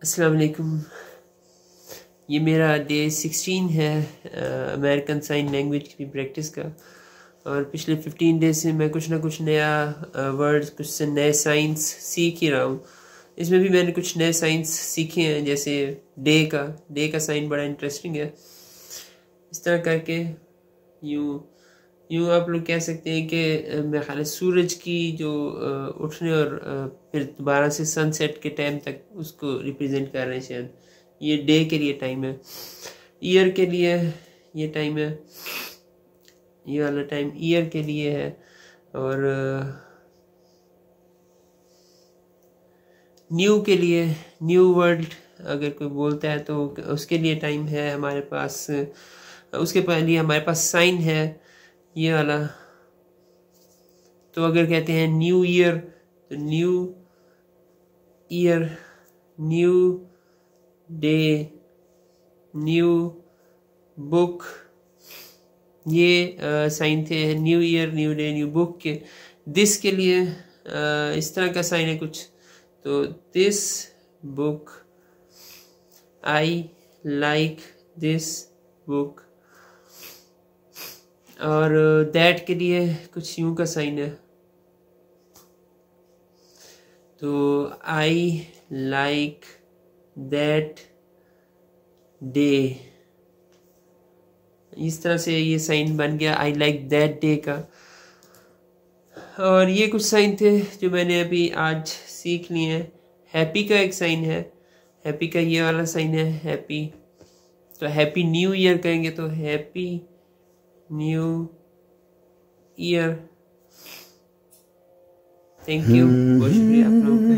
अस्सलाम वालेकुम। ये मेरा डे 16 है अमेरिकन साइन लैंग्वेज की प्रैक्टिस का। और पिछले 15 डेज से मैं कुछ ना कुछ नया वर्ड्स, कुछ से नए साइंस सीख ही रहा हूँ। इसमें भी मैंने कुछ नए साइंस सीखे हैं, जैसे डे का साइन बड़ा इंटरेस्टिंग है। इस तरह करके यूँ यूँ आप लोग कह सकते हैं कि मेरे ख्याल है सूरज की जो उठने और फिर दोबारा से सनसेट के टाइम तक उसको रिप्रेजेंट कर रहे हैं शायद। ये डे के लिए टाइम है, ईयर के लिए ये टाइम है, ये वाला टाइम ईयर के लिए है। और न्यू के लिए, न्यू वर्ल्ड अगर कोई बोलता है तो उसके लिए टाइम है हमारे पास। उसके लिए हमारे पास साइन है ये वाला। तो अगर कहते हैं न्यू ईयर तो new year, new day, new book, ये साइन थे new year, new day, new book के। दिस के लिए इस तरह का साइन है कुछ, तो this book, I like this book. और दैट के लिए कुछ यूं का साइन है, तो आई लाइक दैट डे। इस तरह से ये साइन बन गया आई लाइक दैट डे का। और ये कुछ साइन थे जो मैंने अभी आज सीख लिए हैं। हैप्पी का एक साइन है, हैप्पी का ये वाला साइन है हैप्पी। तो हैप्पी न्यू ईयर कहेंगे तो happy new year. Thank you, बहुत शुक्रिया आप लोगों का।